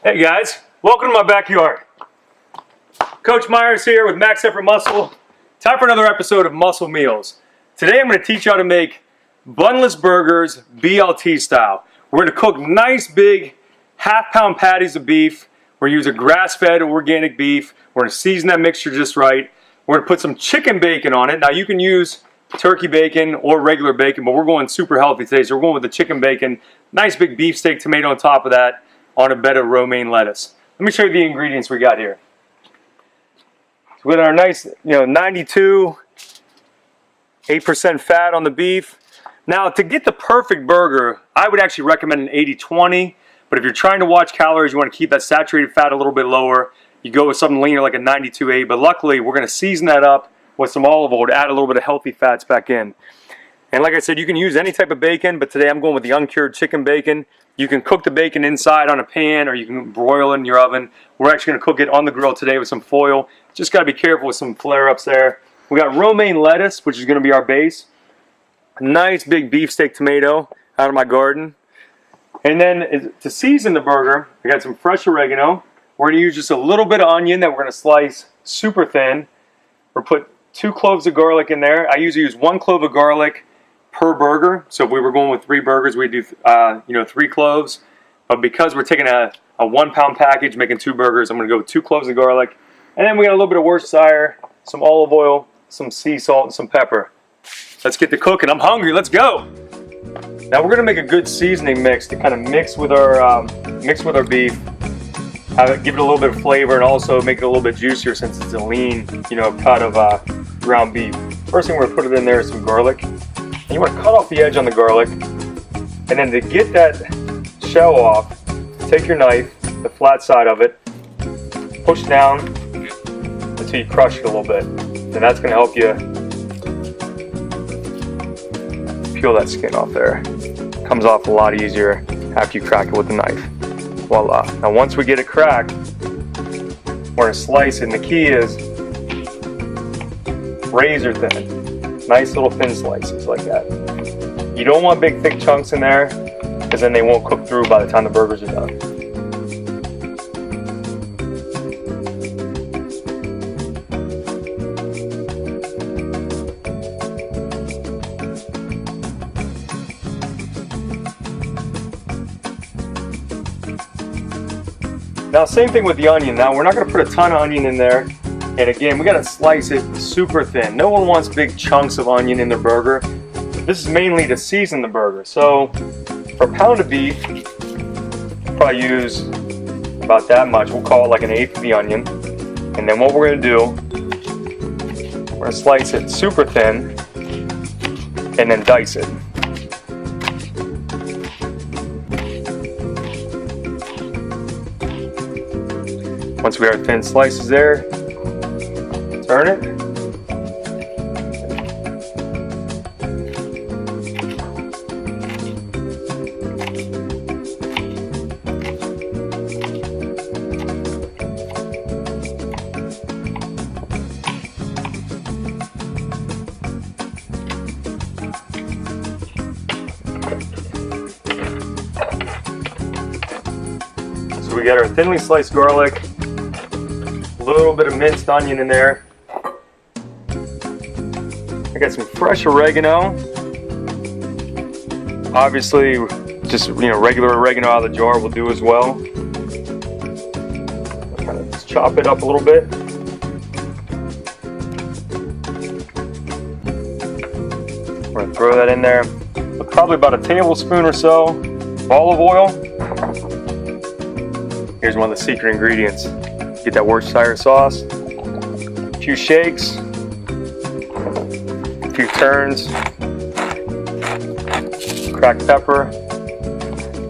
Hey guys, welcome to my backyard. Coach Myers here with Max Effort Muscle. Time for another episode of Muscle Meals. Today I'm going to teach you how to make bun-less burgers BLT style. We're going to cook nice big half-pound patties of beef. We're going to use a grass-fed organic beef. We're going to season that mixture just right. We're going to put some chicken bacon on it. Now you can use turkey bacon or regular bacon, but we're going super healthy today, so we're going with the chicken bacon. Nice big beefsteak tomato on top of that, on a bed of romaine lettuce. Let me show you the ingredients we got here. So we got our nice, 92, 8% fat on the beef. Now to get the perfect burger, I would actually recommend an 80-20, but if you're trying to watch calories, you want to keep that saturated fat a little bit lower, you go with something leaner like a 92-8, but luckily we're going to season that up with some olive oil to add a little bit of healthy fats back in. And like I said, you can use any type of bacon, but today I'm going with the uncured chicken bacon. You can cook the bacon inside on a pan, or you can broil it in your oven. We're actually going to cook it on the grill today with some foil. Just got to be careful with some flare-ups there. We got romaine lettuce, which is going to be our base. A nice big beefsteak tomato out of my garden. And then to season the burger, I got some fresh oregano. We're going to use just a little bit of onion that we're going to slice super thin. We'll put 2 cloves of garlic in there. I usually use 1 clove of garlic per burger. So if we were going with 3 burgers, we'd do 3 cloves. But because we're taking a 1-pound package, making 2 burgers, I'm going to go with 2 cloves of garlic. And then we got a little bit of Worcestershire, some olive oil, some sea salt, and some pepper. Let's get to cooking. I'm hungry. Let's go. Now we're going to make a good seasoning mix to kind of mix with our beef. Give it a little bit of flavor and also make it a little bit juicier since it's a lean, cut of ground beef. First thing we're going to put it in there is some garlic. And you want to cut off the edge on the garlic, and then to get that shell off, take your knife, the flat side of it, push down until you crush it a little bit. And that's going to help you peel that skin off there. It comes off a lot easier after you crack it with the knife. Voila. Now once we get it cracked, we're going to slice it, and the key is razor thin. Nice little thin slices like that. You don't want big thick chunks in there because then they won't cook through by the time the burgers are done. Now same thing with the onion. Now we're not going to put a ton of onion in there. And again, we got to slice it super thin. No one wants big chunks of onion in their burger. This is mainly to season the burger. So for a pound of beef, we'll probably use about that much. We'll call it like an 1/8 of the onion. And then what we're going to do, we're going to slice it super thin and then dice it. Once we have thin slices there, turn it. So we got our thinly sliced garlic, a little bit of minced onion in there. I got some fresh oregano. Obviously, just regular oregano out of the jar will do as well. Kind of just chop it up a little bit. We're gonna throw that in there. With probably about a tablespoon or so of olive oil. Here's one of the secret ingredients. Get that Worcestershire sauce. A few shakes. Few turns, cracked pepper.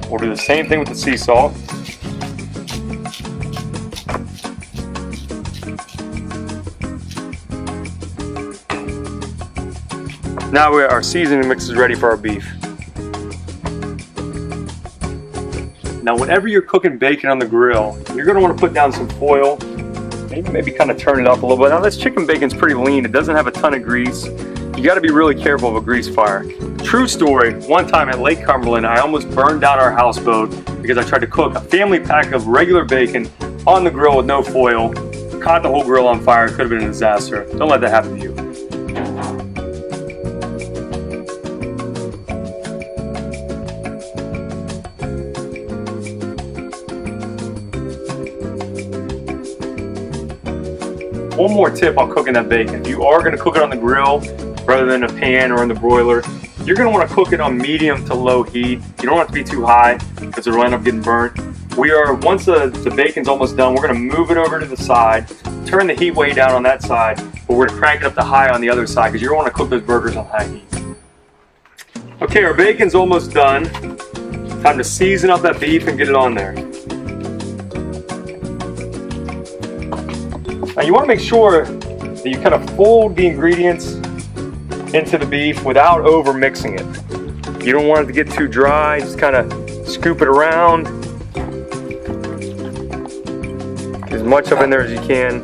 We'll do the same thing with the sea salt. Now our seasoning mix is ready for our beef. Now whenever you're cooking bacon on the grill, you're going to want to put down some foil maybe kind of turn it up a little bit. Now this chicken bacon's pretty lean. It doesn't have a ton of grease. You got to be really careful of a grease fire. True story, one time at Lake Cumberland, I almost burned down our houseboat because I tried to cook a family pack of regular bacon on the grill with no foil. Caught the whole grill on fire. It could have been a disaster. Don't let that happen to you. One more tip on cooking that bacon. If you are going to cook it on the grill rather than a pan or in the broiler, you're going to want to cook it on medium to low heat. You don't want it to be too high because it'll end up getting burnt. Once the bacon's almost done, we're going to move it over to the side, turn the heat way down on that side, but we're going to crank it up to high on the other side because you don't want to cook those burgers on high heat. Okay, our bacon's almost done. Time to season up that beef and get it on there. Now you want to make sure that you kind of fold the ingredients into the beef without over mixing it. You don't want it to get too dry, just kind of scoop it around. Get as much of in there as you can.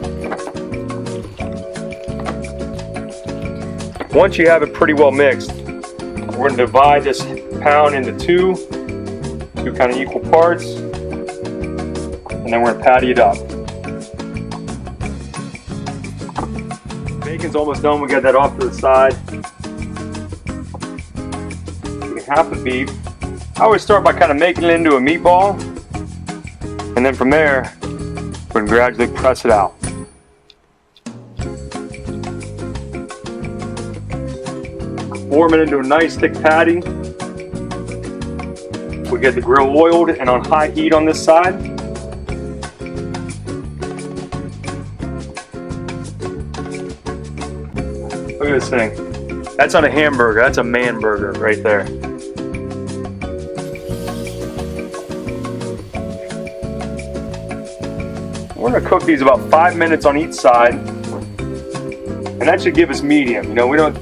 Once you have it pretty well mixed, we're going to divide this pound into two kind of equal parts, and then we're going to patty it up. Bacon's almost done. We got that off to the side. Take half the beef. I always start by kind of making it into a meatball, and then from there, we're going to gradually press it out. Form it into a nice thick patty. We get the grill oiled and on high heat on this side. Look at this thing. That's not a hamburger, that's a man burger right there. We're gonna cook these about 5 minutes on each side, and that should give us medium. You know, we don't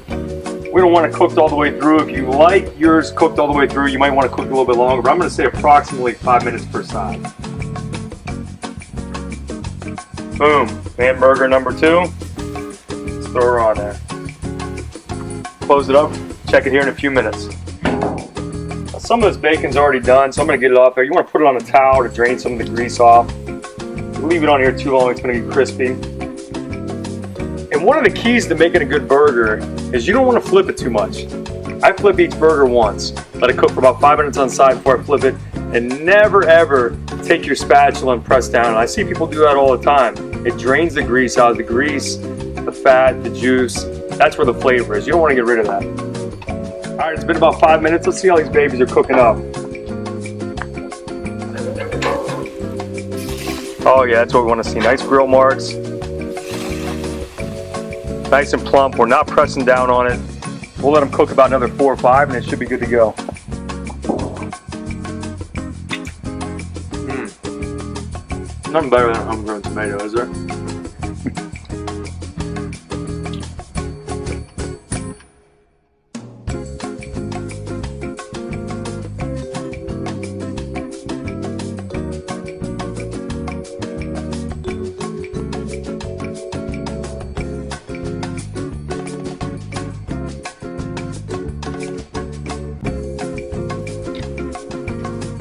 want it cooked all the way through. If you like yours cooked all the way through, you might want to cook a little bit longer, but I'm gonna say approximately 5 minutes per side. Boom, man burger number 2. Let's throw her on there. Close it up, check it here in a few minutes. Now, some of this bacon's already done, so I'm going to get it off there. You want to put it on a towel to drain some of the grease off. Leave it on here too long, it's going to get crispy. And one of the keys to making a good burger is you don't want to flip it too much. I flip each burger once. Let it cook for about 5 minutes on the side before I flip it. And never ever take your spatula and press down. And I see people do that all the time. It drains the grease out. The grease, the fat, the juice. That's where the flavor is. You don't want to get rid of that. All right, it's been about 5 minutes. Let's see how these babies are cooking up. Oh yeah, that's what we want to see. Nice grill marks. Nice and plump. We're not pressing down on it. We'll let them cook about another 4 or 5 and it should be good to go. Nothing better than a homegrown tomato, is there?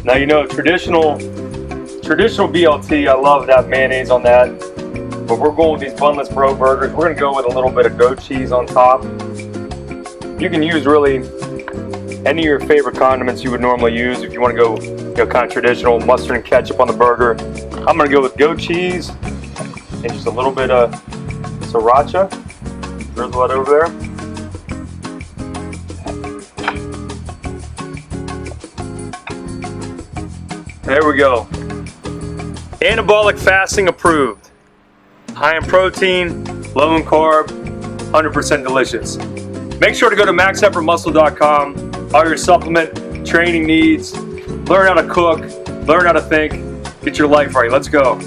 Now you know traditional BLT, I love that mayonnaise on that. But we're going with these bunless bro burgers. We're gonna go with a little bit of goat cheese on top. You can use really any of your favorite condiments you would normally use if you want to go, kind of traditional mustard and ketchup on the burger. I'm gonna go with goat cheese and just a little bit of sriracha. Drizzle that over there. There we go. Anabolic fasting approved. High in protein, low in carb, 100% delicious. Make sure to go to maxeffortmuscle.com. All your supplement, training needs, learn how to cook, learn how to think, get your life right. Let's go.